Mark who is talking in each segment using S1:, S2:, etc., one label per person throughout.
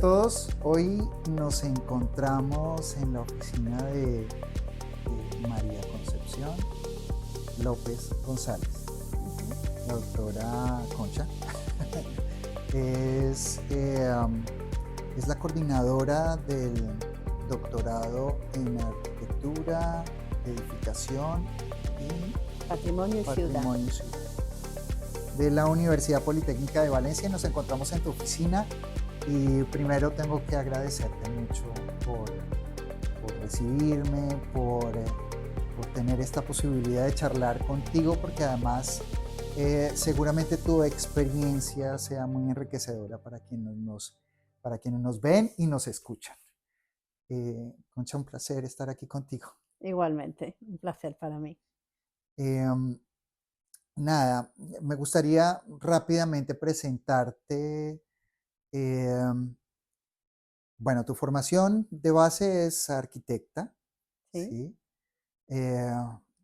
S1: todos, hoy nos encontramos en la oficina de María Concepción López González, la doctora Concha. es, eh, um, es la coordinadora del doctorado en arquitectura, edificación y
S2: Patrimonio y ciudad.
S1: patrimonio y ciudad de la Universidad Politécnica de Valencia. Nos encontramos en tu oficina y primero tengo que agradecerte mucho por recibirme, por tener esta posibilidad de charlar contigo, porque además seguramente tu experiencia sea muy enriquecedora para quienes nos ven y nos escuchan. Concha, un placer estar aquí contigo.
S2: Igualmente, un placer para mí.
S1: Em, Nada, me gustaría rápidamente presentarte. em, bueno, tu formación de base es arquitecta,
S2: ¿Sí?
S1: ¿sí? Eh,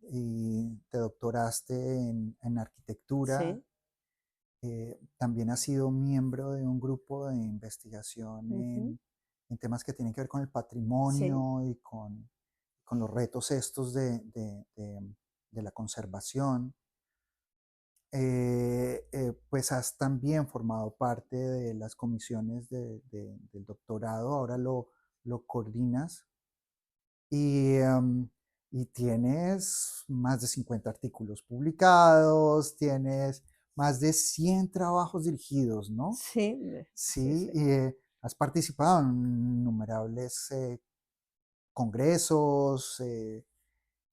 S1: y te doctoraste en arquitectura.
S2: Sí.
S1: También has sido miembro de un grupo de investigación
S2: Ujú.
S1: en temas que tienen que ver con el
S2: Sí.
S1: patrimonio y con los retos estos de la conservación. Pues has también formado parte de las comisiones del doctorado, ahora lo coordinas y, y tienes más de 50 artículos publicados, tienes más de 100 trabajos dirigidos, ¿no?
S2: Sí, sí,
S1: Sí,
S2: sí.
S1: y has participado en innumerables congresos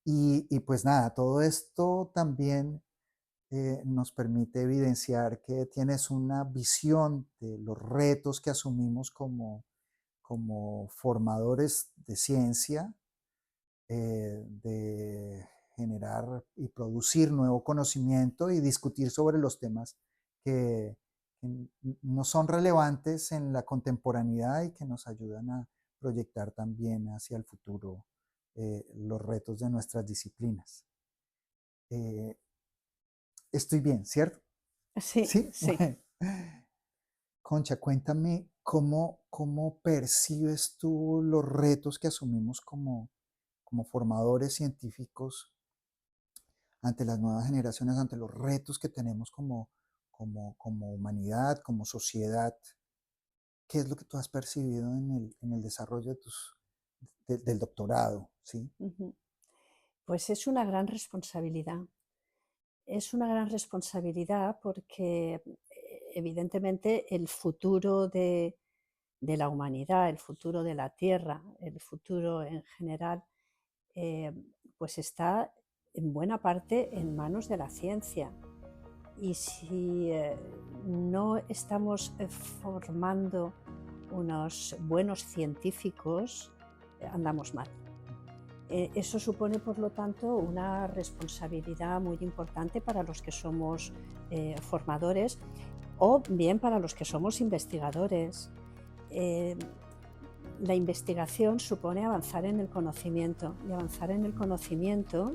S1: y pues nada, todo esto también nos permite evidenciar que tienes una visión de los retos que asumimos como formadores de ciencia, de generar y producir nuevo conocimiento y discutir sobre los temas que, no son relevantes en la contemporaneidad y que nos ayudan a proyectar también hacia el futuro los retos de nuestras disciplinas. Eh, Estoy bien, ¿cierto?
S2: Sí,
S1: Sí.
S2: sí.
S1: Concha, cuéntame cómo percibes tú los retos que asumimos como formadores científicos ante las nuevas generaciones, ante los retos que tenemos como humanidad, como sociedad. ¿Qué es lo que tú has percibido en el desarrollo del doctorado? ¿Sí?
S2: Ujú. Pues es una gran responsabilidad. Es una gran responsabilidad porque evidentemente el futuro de la humanidad, el futuro de la Tierra, el futuro en general, eh, pues está en buena parte en manos de la ciencia. Y si no estamos formando unos buenos científicos, andamos mal. Eso supone, por lo tanto, una responsabilidad muy importante para los que somos formadores o bien para los que somos investigadores. Eh, la investigación supone avanzar en el conocimiento y avanzar en el conocimiento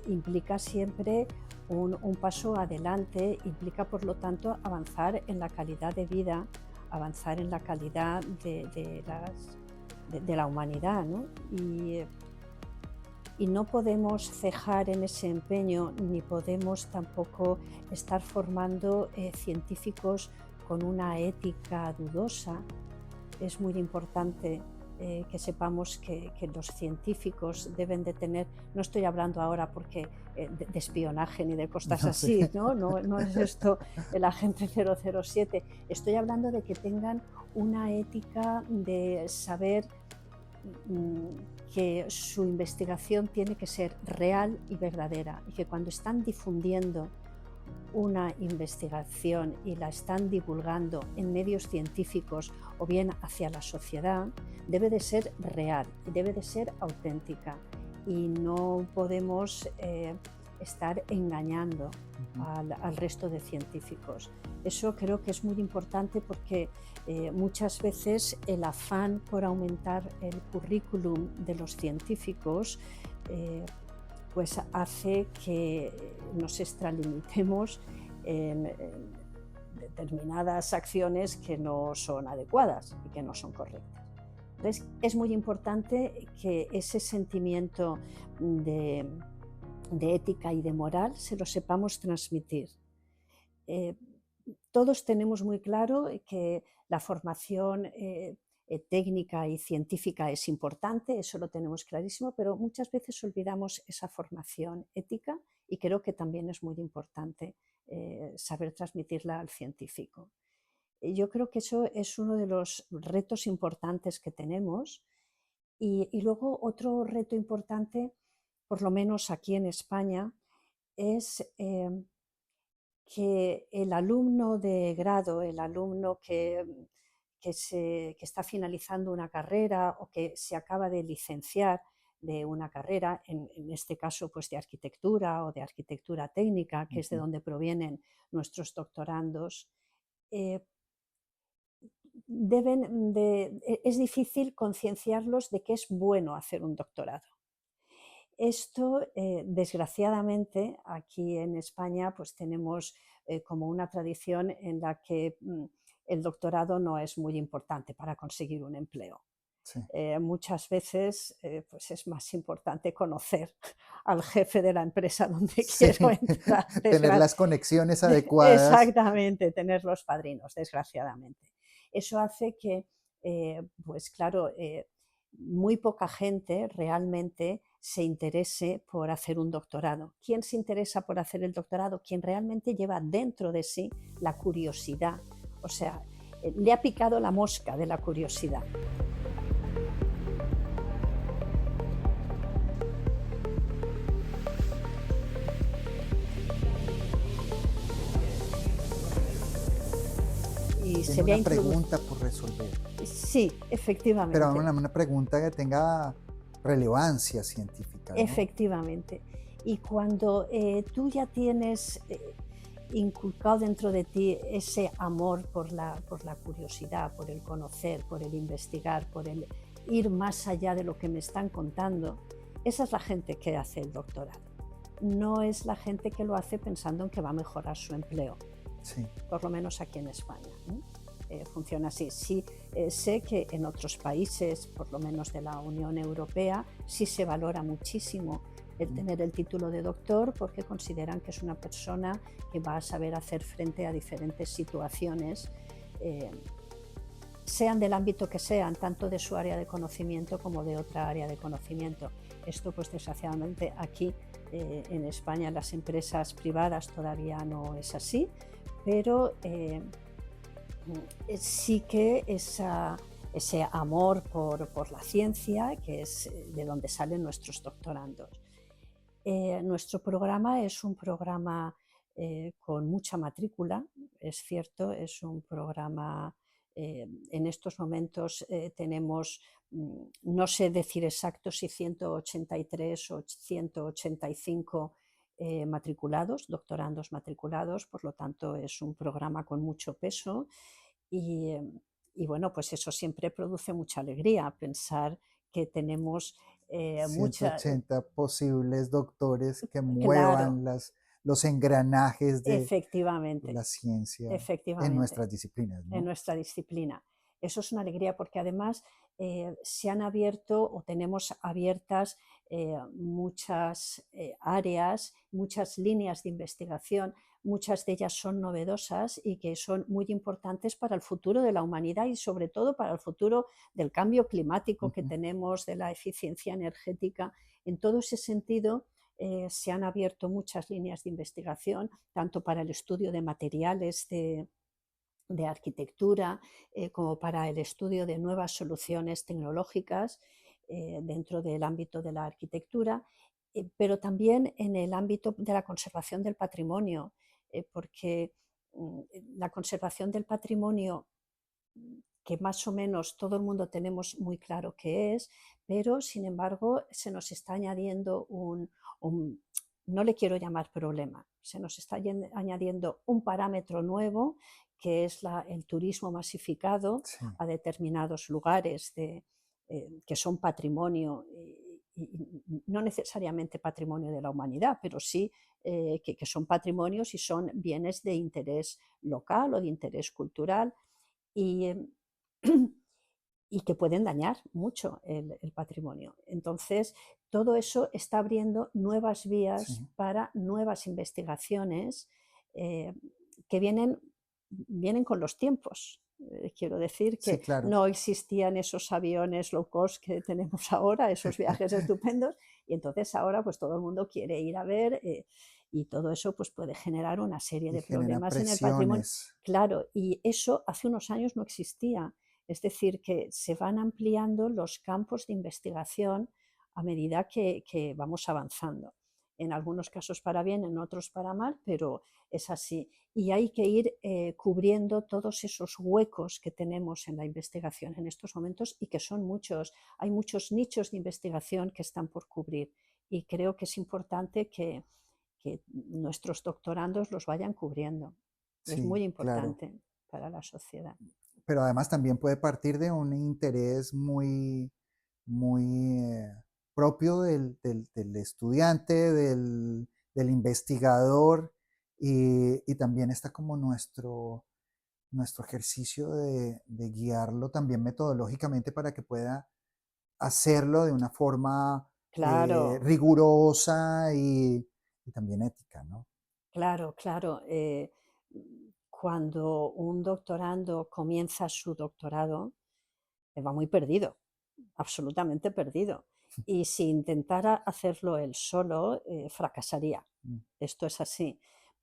S2: implica siempre un paso adelante, implica por lo tanto avanzar en la calidad de vida, avanzar en la calidad de la humanidad, ¿no? Y no podemos cejar en ese empeño ni podemos tampoco estar formando científicos con una ética dudosa. Es muy importante que sepamos que los científicos deben de tener, no estoy hablando ahora porque de espionaje ni de cosas
S1: No sé.
S2: así, ¿no? No es esto el agente 007, estoy hablando de que tengan una ética de saber que su investigación tiene que ser real y verdadera y que cuando están difundiendo una investigación y la están divulgando en medios científicos o bien hacia la sociedad, debe de ser real, debe de ser auténtica y no podemos estar engañando al resto de científicos. Eso creo que es muy importante porque muchas veces el afán por aumentar el currículum de los científicos pues hace que nos extralimitemos en determinadas acciones que no son adecuadas y que no son correctas. Entonces, es muy importante que ese sentimiento de, de ética y de moral se lo sepamos transmitir. Eh, Todos tenemos muy claro que la formación técnica y científica es importante, eso lo tenemos clarísimo, pero muchas veces olvidamos esa formación ética y creo que también es muy importante saber transmitirla al científico. Yo creo que eso es uno de los retos importantes que tenemos y luego otro reto importante, por lo menos aquí en España, es que el alumno de grado, el alumno que está finalizando una carrera o que se acaba de licenciar de una carrera, en este caso pues de arquitectura o de arquitectura técnica, que es de
S1: Ujú.
S2: donde provienen nuestros doctorandos, eh, es difícil concienciarlos de que es bueno hacer un doctorado. Esto, desgraciadamente, aquí en España, pues tenemos como una tradición en la que el doctorado no es muy importante para conseguir un empleo.
S1: Sí.
S2: Muchas veces pues es más importante conocer al jefe de la empresa donde
S1: Sí,
S2: quiero entrar.
S1: tener las conexiones adecuadas.
S2: Exactamente, tener los padrinos, desgraciadamente. Eso hace que, pues claro, muy poca gente realmente se interese por hacer un doctorado. ¿Quién se interesa por hacer el doctorado? Quien realmente lleva dentro de sí la curiosidad. O sea, le ha picado la mosca de la curiosidad. Y
S1: Tiene
S2: se le ha
S1: una
S2: introducido.
S1: pregunta por resolver,
S2: Sí,
S1: pero
S2: efectivamente.
S1: una pregunta que tenga relevancia científica, ¿no?
S2: Efectivamente. Y cuando tú ya tienes inculcado dentro de ti ese amor por la curiosidad, por el conocer, por el investigar, por el ir más allá de lo que me están contando, esa es la gente que hace el doctorado. No es la gente que lo hace pensando en que va a mejorar su empleo,
S1: Sí.
S2: por lo menos aquí en España, ¿no? Funciona así. Sí, sé que en otros países, por lo menos de la Unión Europea, sí se valora muchísimo el
S1: Mm.
S2: tener el título de doctor porque consideran que es una persona que va a saber hacer frente a diferentes situaciones, eh, sean del ámbito que sean, tanto de su área de conocimiento como de otra área de conocimiento. Esto, pues desgraciadamente, aquí en España, en las empresas privadas todavía no es así, pero sí que ese amor por la ciencia, que es de donde salen nuestros doctorandos. Nuestro programa es un programa con mucha matrícula, es cierto, es un programa, en estos momentos tenemos, no sé decir exacto si 183 o 185 matriculados, doctorandos matriculados, por lo tanto es un programa con mucho peso y, y bueno, pues eso siempre produce mucha alegría, pensar que tenemos
S1: ciento
S2: mucha,
S1: ochenta posibles doctores que
S2: claro,
S1: muevan los engranajes de
S2: efectivamente,
S1: la ciencia en
S2: efectivamente,
S1: nuestras disciplinas,
S2: en
S1: ¿no?
S2: nuestra disciplina. Eso es una alegría porque además se han abierto o tenemos abiertas muchas áreas, muchas líneas de investigación, muchas de ellas son novedosas y que son muy importantes para el futuro de la humanidad y sobre todo para el futuro del cambio climático que
S1: Ujú.
S2: tenemos, de la eficiencia energética. En todo ese sentido, se han abierto muchas líneas de investigación, tanto para el estudio de materiales de arquitectura, como para el estudio de nuevas soluciones tecnológicas dentro del ámbito de la arquitectura, pero también en el ámbito de la conservación del patrimonio, porque mm, la conservación del patrimonio, que más o menos todo el mundo tenemos muy claro qué es, pero sin embargo se nos está añadiendo un no le quiero llamar problema, se nos está añadiendo un parámetro nuevo que es el turismo masificado
S1: Sí.
S2: a determinados lugares que son patrimonio y no necesariamente patrimonio de la humanidad, pero sí que son patrimonios y son bienes de interés local o de interés cultural y, y que pueden dañar mucho el patrimonio. Entonces, todo eso está abriendo nuevas vías
S1: sí,
S2: para nuevas investigaciones eh, que vienen con los tiempos. Quiero decir
S1: sí,
S2: que
S1: claro.
S2: no existían esos aviones low cost que tenemos ahora, esos viajes estupendos, y entonces ahora pues todo el mundo quiere ir a ver y todo eso pues puede generar una serie
S1: Y
S2: de
S1: genera
S2: problemas en el patrimonio.
S1: presiones.
S2: Claro, y eso hace unos años no existía. Es decir, que se van ampliando los campos de investigación a medida que vamos avanzando. En algunos casos para bien, en otros para mal, pero es así. Y hay que ir cubriendo todos esos huecos que tenemos en la investigación en estos momentos y que son muchos. Hay muchos nichos de investigación que están por cubrir y creo que es importante que nuestros doctorandos los vayan cubriendo. Es
S1: Sí,
S2: muy
S1: claro.
S2: importante para la sociedad.
S1: Pero además también puede partir de un interés muy propio del estudiante, del investigador, y también está como nuestro ejercicio de guiarlo también metodológicamente para que pueda hacerlo de una forma
S2: Claro,
S1: rigurosa y también ética, ¿no?
S2: claro, claro. Cuando un doctorando comienza su doctorado, va muy perdido, absolutamente perdido. Y si intentara hacerlo él solo, fracasaría.
S1: Mm,
S2: Esto es así,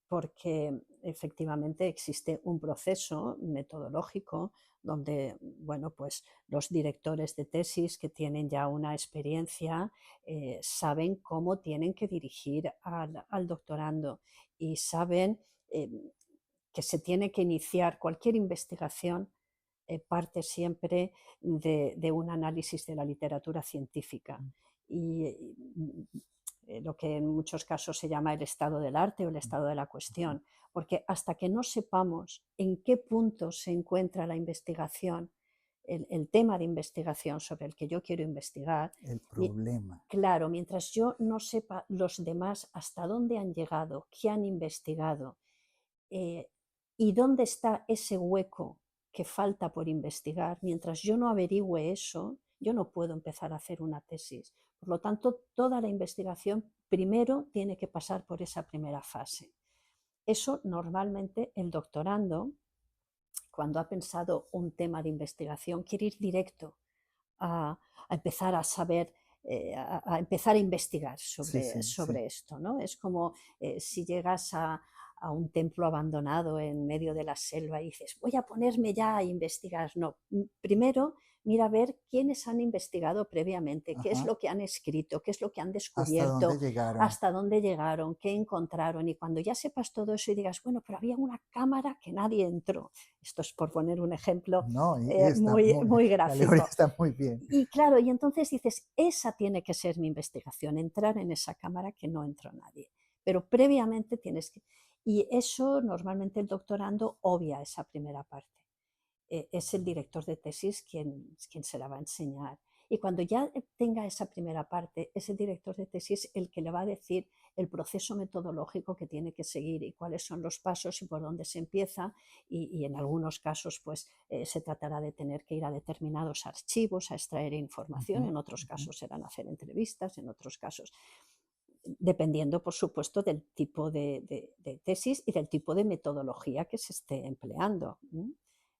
S2: porque efectivamente existe un proceso metodológico donde, bueno, pues los directores de tesis que tienen ya una experiencia saben cómo tienen que dirigir al doctorando y saben eh, que se tiene que iniciar cualquier investigación parte siempre de un análisis de la literatura científica
S1: mm,
S2: y lo que en muchos casos se llama el estado del arte o el
S1: mm,
S2: estado de la
S1: ujú.
S2: cuestión, porque hasta que no sepamos en qué punto se encuentra la investigación, el tema de investigación sobre el que yo quiero investigar,
S1: El
S2: mi-
S1: problema.
S2: claro, mientras yo no sepa los demás hasta dónde han llegado, qué han investigado, eh, y dónde está ese hueco que falta por investigar. Mientras yo no averigüe eso, yo no puedo empezar a hacer una tesis. Por lo tanto, toda la investigación primero tiene que pasar por esa primera fase. Eso normalmente el doctorando, cuando ha pensado un tema de investigación, quiere ir directo a empezar a saber, a empezar a investigar
S1: Sí, sí, sí.
S2: sobre esto, ¿no? Es como si llegas a un templo abandonado en medio de la selva y dices, voy a ponerme ya a investigar. No, primero mira a ver quiénes han investigado previamente, qué es
S1: Ajá.
S2: lo que han escrito, qué es lo que han
S1: ¿Hasta dónde
S2: descubierto,
S1: llegaron?
S2: hasta dónde llegaron, qué encontraron. Y cuando ya sepas todo eso y digas, bueno, pero había una cámara que nadie entró. Esto es por poner un ejemplo
S1: No, y está
S2: muy,
S1: muy,
S2: muy
S1: la alegoría
S2: gráfico.
S1: está muy bien.
S2: Y claro, y entonces dices, esa tiene que ser mi investigación, entrar en esa cámara que no entró nadie. Pero previamente tienes que... Y eso normalmente el doctorando obvia esa primera parte. Es el director de tesis quien se la va a enseñar. Y cuando ya tenga esa primera parte, es el director de tesis el que le va a decir el proceso metodológico que tiene que seguir y cuáles son los pasos y por dónde se empieza. Y en algunos casos, pues se tratará de tener que ir a determinados archivos a extraer información,
S1: Ujú,
S2: en otros
S1: ujú.
S2: casos serán hacer entrevistas, en otros casos dependiendo, por supuesto, del tipo de tesis y del tipo de metodología que se esté empleando.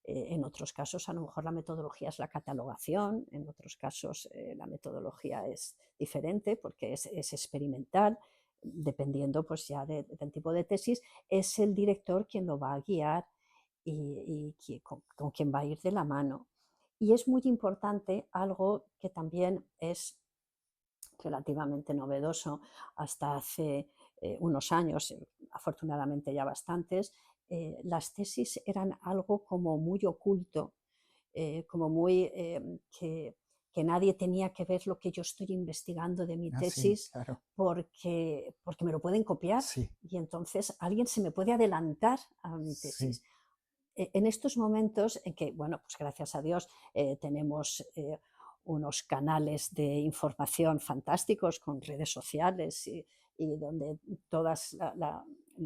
S2: En otros casos, a lo mejor la metodología es la catalogación, en otros casos la metodología es diferente porque es experimental, dependiendo pues ya del tipo de tesis, es el director quien lo va a guiar y con quien va a ir de la mano. Y es muy importante algo que también es relativamente novedoso hasta hace unos años, afortunadamente ya bastantes, las tesis eran algo como muy oculto, como muy que nadie tenía que ver lo que yo estoy investigando de mi
S1: Ah, sí,
S2: tesis
S1: claro.
S2: porque me lo pueden copiar
S1: Sí,
S2: y entonces alguien se me puede adelantar a mi
S1: sí.
S2: tesis. En estos momentos en que, bueno, pues gracias a Dios tenemos unos canales de información fantásticos con redes sociales y donde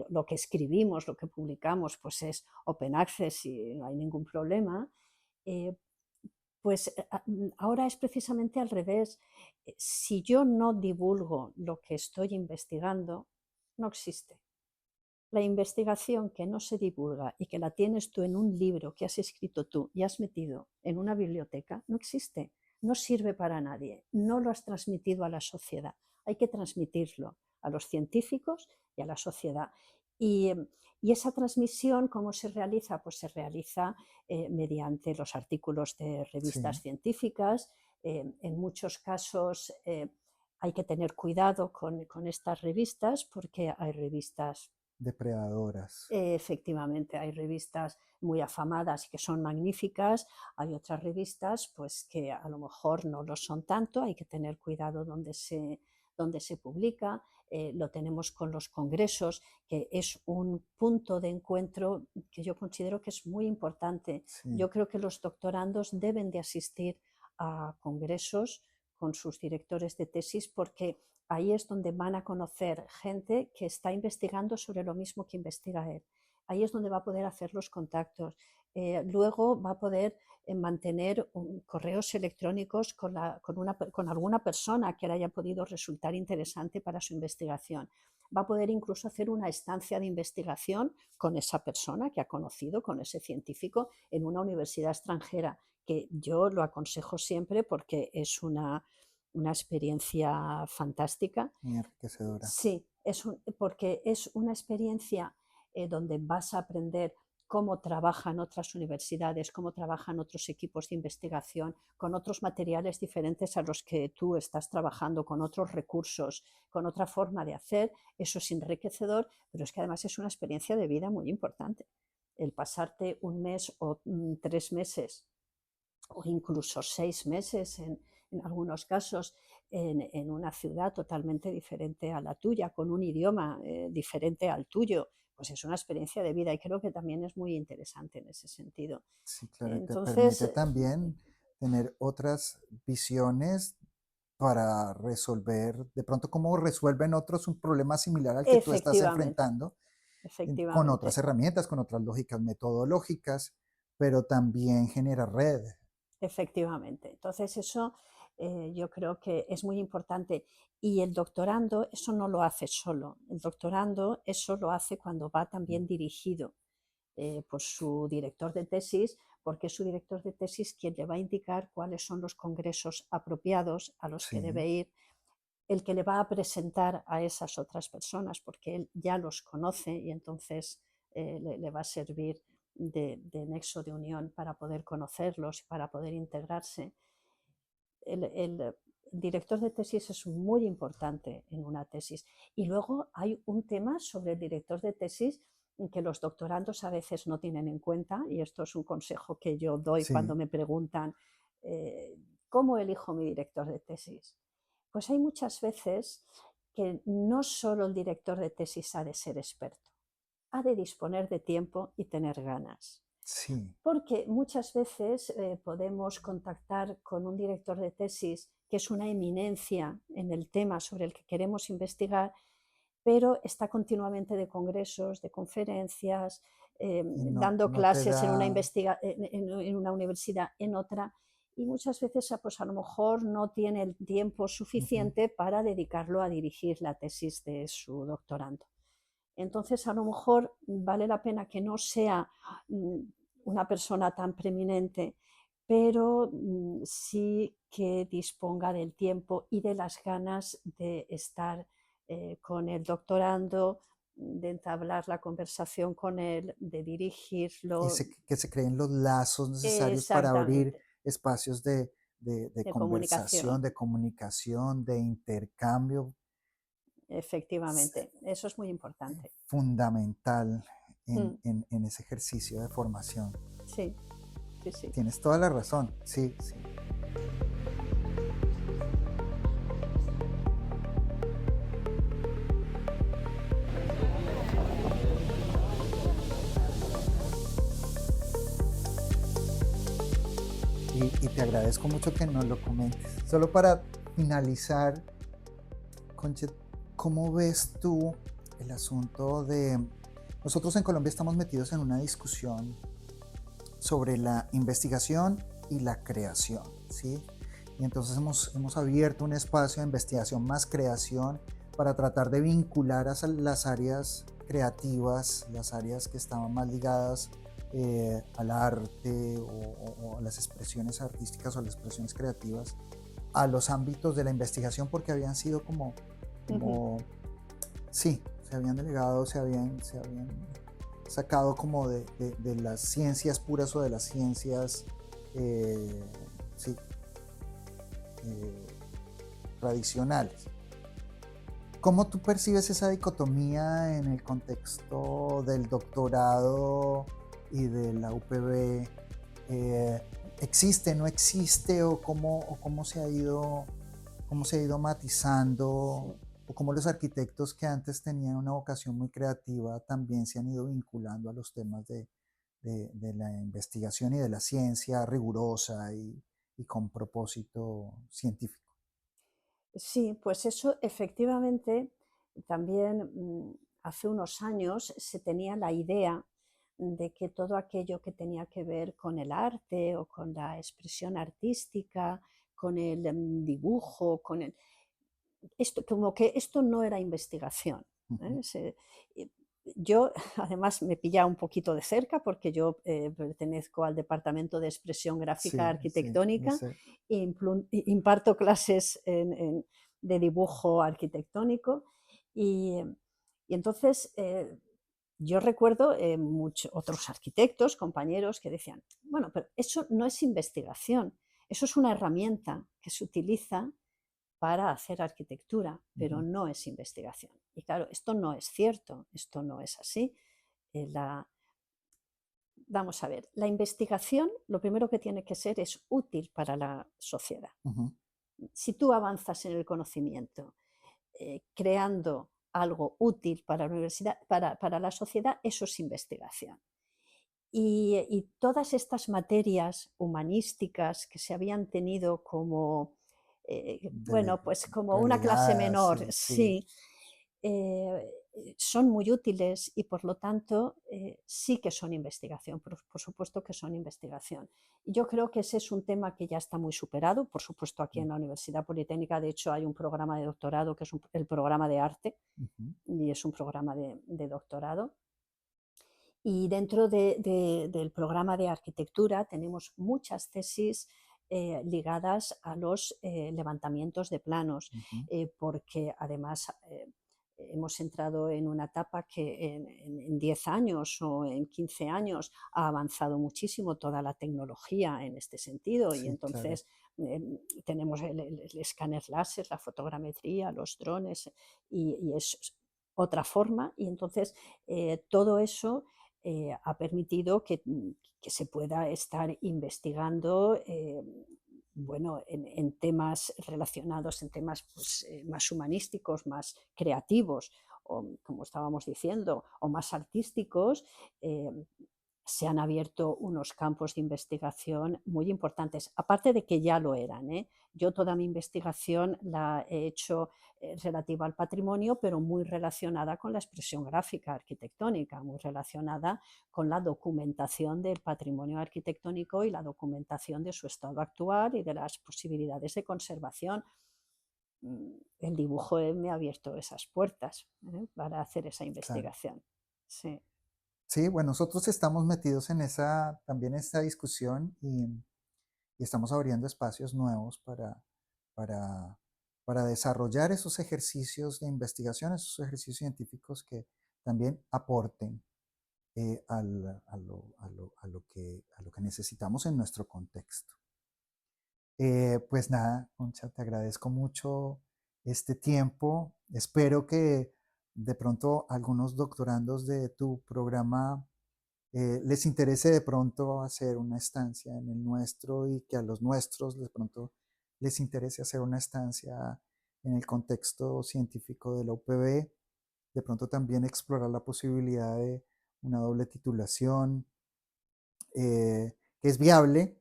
S2: lo que escribimos, lo que publicamos, pues es open access y no hay ningún problema. eh, Ahora es precisamente al revés. Si yo no divulgo lo que estoy investigando, no existe. La investigación que no se divulga y que la tienes tú en un libro que has escrito tú y has metido en una biblioteca, no existe, no sirve para nadie, no lo has transmitido a la sociedad. Hay que transmitirlo a los científicos y a la sociedad. Y, y esa transmisión, ¿cómo se realiza? Pues se realiza mediante los artículos de revistas
S1: Sí,
S2: científicas. En muchos casos hay que tener cuidado con estas revistas porque hay revistas.
S1: depredadoras.
S2: Efectivamente, hay revistas muy afamadas y que son magníficas, hay otras revistas pues que a lo mejor no lo son tanto, hay que tener cuidado donde se publica. Lo tenemos con los congresos, que es un punto de encuentro que yo considero que es muy importante.
S1: Sí,
S2: Yo creo que los doctorandos deben de asistir a congresos con sus directores de tesis porque ahí es donde van a conocer gente que está investigando sobre lo mismo que investiga él. Ahí es donde va a poder hacer los contactos. Luego va a poder mantener correos electrónicos con alguna persona que le haya podido resultar interesante para su investigación. Va a poder incluso hacer una estancia de investigación con esa persona que ha conocido, con ese científico, en una universidad extranjera, que yo lo aconsejo siempre porque es una experiencia fantástica.
S1: muy enriquecedora.
S2: Sí, porque es una experiencia donde vas a aprender cómo trabajan otras universidades, cómo trabajan otros equipos de investigación, con otros materiales diferentes a los que tú estás trabajando, con otros recursos, con otra forma de hacer. Eso es enriquecedor, pero es que además es una experiencia de vida muy importante. El pasarte un mes o 3 meses o incluso 6 meses en algunos casos en una ciudad totalmente diferente a la tuya, con un idioma diferente al tuyo, pues es una experiencia de vida y creo que también es muy interesante en ese sentido.
S1: Sí, claro, y te
S2: Entonces,
S1: permite también tener otras visiones para resolver, de pronto cómo resuelven otros un problema similar al que tú estás
S2: efectivamente,
S1: enfrentando, con otras
S2: efectivamente.
S1: herramientas, con otras lógicas metodológicas, pero también genera red.
S2: Efectivamente. Entonces eso yo creo que es muy importante. Y el doctorando eso no lo hace solo. El doctorando eso lo hace cuando va también dirigido por su director de tesis, porque es su director de tesis quien le va a indicar cuáles son los congresos apropiados a los que
S1: Sí,
S2: debe ir, el que le va a presentar a esas otras personas, porque él ya los conoce y entonces le va a servir de nexo de unión para poder conocerlos y para poder integrarse. El director de tesis es muy importante en una tesis. Y luego hay un tema sobre el director de tesis que los doctorandos a veces no tienen en cuenta, y esto es un consejo que yo doy cuando
S1: sí,
S2: me preguntan eh, ¿cómo elijo mi director de tesis? Pues hay muchas veces que no solo el director de tesis ha de ser experto, ha de disponer de tiempo y tener ganas.
S1: sí,
S2: Porque muchas veces podemos contactar con un director de tesis que es una eminencia en el tema sobre el que queremos investigar, pero está continuamente de congresos, de conferencias,
S1: y no,
S2: dando
S1: no te
S2: clases
S1: da,
S2: en una universidad, en otra, y muchas veces pues a lo mejor no tiene el tiempo
S1: ujú,
S2: suficiente para dedicarlo a dirigir la tesis de su doctorando. Entonces, a lo mejor vale la pena que no sea mm, una persona tan preeminente, pero sí que disponga del tiempo y de las ganas de estar con el doctorando, de entablar la conversación con él, de dirigirlo.
S1: que se creen los lazos necesarios para abrir
S2: Exactamente,
S1: espacios de
S2: de
S1: conversación,
S2: comunicación.
S1: de comunicación, de intercambio,
S2: Efectivamente, eso es muy importante.
S1: fundamental
S2: Mm,
S1: en ese ejercicio de formación.
S2: sí, sí, sí.
S1: Tienes toda la razón, sí, sí. Y te te agradezco mucho que nos lo comentes. Solo para finalizar, Conche, ¿cómo ves tú el asunto de... Nosotros en Colombia estamos metidos en una discusión sobre la investigación y la creación, ¿sí? Y entonces hemos abierto un espacio de investigación más creación para tratar de vincular a las áreas creativas, las áreas que estaban más ligadas al arte o a las expresiones artísticas o a las expresiones creativas, a los ámbitos de la investigación porque habían sido
S2: Ujú.
S1: como sí, se habían delegado, se habían sacado como de las ciencias puras o de las ciencias eh, sí, eh, tradicionales. ¿Cómo tú percibes esa dicotomía en el contexto del doctorado y de la UPB? Eh, ¿Existe, no existe o cómo se ha ido matizando
S2: Sí.
S1: o cómo los arquitectos que antes tenían una vocación muy creativa también se han ido vinculando a los temas de la investigación y de la ciencia rigurosa y con propósito científico?
S2: Sí, pues eso efectivamente también hace unos años se tenía la idea de que todo aquello que tenía que ver con el arte o con la expresión artística, con el dibujo, esto, como que esto no era investigación.
S1: Ujú.
S2: ¿Eh? Y yo, además, me pilla un poquito de cerca porque yo pertenezco al Departamento de Expresión Gráfica
S1: Sí, sí, yo
S2: Arquitectónica,
S1: sé.
S2: imparto clases de dibujo arquitectónico y, y entonces yo recuerdo muchos otros arquitectos, compañeros que decían, bueno, pero eso no es investigación, eso es una herramienta que se utiliza para hacer arquitectura, pero
S1: Ujú,
S2: no es investigación. Y claro, esto no es cierto, esto no es así. Eh, la, Vamos a ver, la investigación lo primero que tiene que ser es útil para la sociedad.
S1: ujú,
S2: Si tú avanzas en el conocimiento creando algo útil para la universidad, para la sociedad, eso es investigación. Y todas estas materias humanísticas que se habían tenido como,
S1: dele-
S2: bueno, pues como una clase
S1: Relegada,
S2: menor,
S1: sí, sí.
S2: sí, son muy útiles y por lo tanto sí que son investigación, por supuesto que son investigación. Y yo creo que ese es un tema que ya está muy superado, por supuesto aquí
S1: Mm,
S2: en la Universidad Politécnica, de hecho hay un programa de doctorado que es el programa de arte
S1: ujú,
S2: y es un programa de doctorado y dentro del programa de arquitectura tenemos muchas tesis ligadas a los levantamientos de planos,
S1: ujú.
S2: porque además hemos entrado en una etapa que en 10 años o en 15 años ha avanzado muchísimo toda la tecnología en este sentido y
S1: Sí, claro.
S2: entonces eh, tenemos el escáner láser, la fotogrametría, los drones y es otra forma y entonces todo eso ha permitido que se pueda estar investigando bueno, en temas relacionados, en temas pues, más humanísticos, más creativos, o como estábamos diciendo, o más artísticos, eh, se han abierto unos campos de investigación muy importantes, aparte de que ya lo eran. ¿Eh? Yo toda mi investigación la he hecho relativa al patrimonio, pero muy relacionada con la expresión gráfica arquitectónica, muy relacionada con la documentación del patrimonio arquitectónico y la documentación de su estado actual y de las posibilidades de conservación. El dibujo me ha abierto esas puertas para hacer esa
S1: Claro.
S2: investigación. Sí.
S1: Sí, bueno, nosotros estamos metidos en también esta discusión y estamos abriendo espacios nuevos para, para desarrollar esos ejercicios de investigación, esos ejercicios científicos que también aporten a lo que necesitamos en nuestro contexto. Pues nada, Concha, te agradezco mucho este tiempo. Espero que de pronto algunos doctorandos de tu programa les interese de pronto hacer una estancia en el nuestro y que a los nuestros de pronto les interese hacer una estancia en el contexto científico de la UPB. De pronto también explorar la posibilidad de una doble titulación que es viable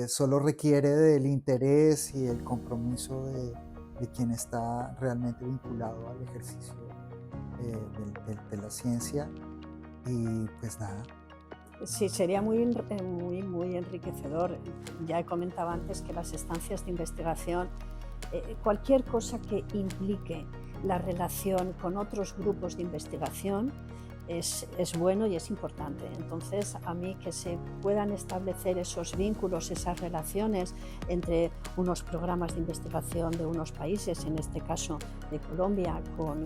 S1: solo requiere del interés y el compromiso de quien está realmente vinculado al ejercicio de la ciencia. Y pues nada.
S2: Sí, sería muy enriquecedor. Ya he comentado antes que las estancias de investigación, cualquier cosa que implique la relación con otros grupos de investigación es bueno y es importante. Entonces, a mí que se puedan establecer esos vínculos, esas relaciones entre unos programas de investigación de unos países, en este caso de Colombia, con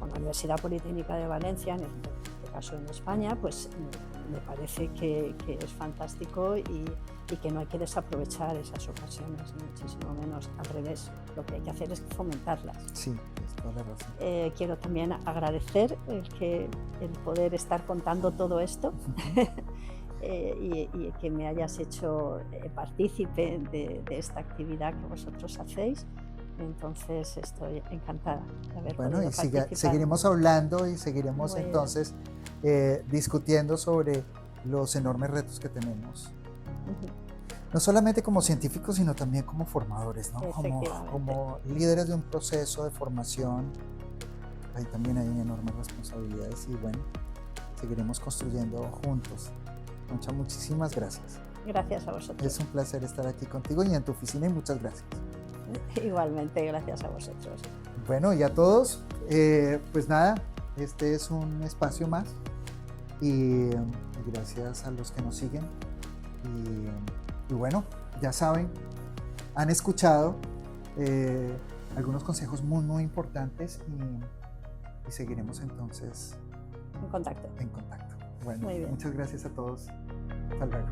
S2: la Universidad Politécnica de Valencia, en este caso en España, pues me parece que es fantástico y que no hay que desaprovechar esas ocasiones, ni muchísimo menos, al revés. Lo que hay que hacer es fomentarlas.
S1: Sí, es toda la razón.
S2: Quiero también agradecer el poder estar contando todo esto y que me hayas hecho partícipe de esta actividad que vosotros hacéis. Entonces estoy encantada de haber
S1: Bueno,
S2: podido
S1: y
S2: participar.
S1: seguiremos hablando y seguiremos
S2: Muy bien.
S1: entonces discutiendo sobre los enormes retos que tenemos,
S2: Ujú.
S1: no solamente como científicos, sino también como formadores, ¿no?
S2: Efectivamente.
S1: Como líderes de un proceso de formación. Ahí también hay enormes responsabilidades y bueno, seguiremos construyendo juntos. Concha, muchísimas gracias.
S2: Gracias a vosotros.
S1: Es un placer estar aquí contigo y en tu oficina y muchas gracias.
S2: Igualmente, gracias a vosotros.
S1: Bueno, y a todos, pues nada, este es un espacio más y gracias a los que nos siguen. Y bueno, ya saben, han escuchado algunos consejos muy importantes y seguiremos entonces
S2: En contacto.
S1: en contacto. Bueno,
S2: Muy bien.
S1: muchas gracias a todos. Hasta luego.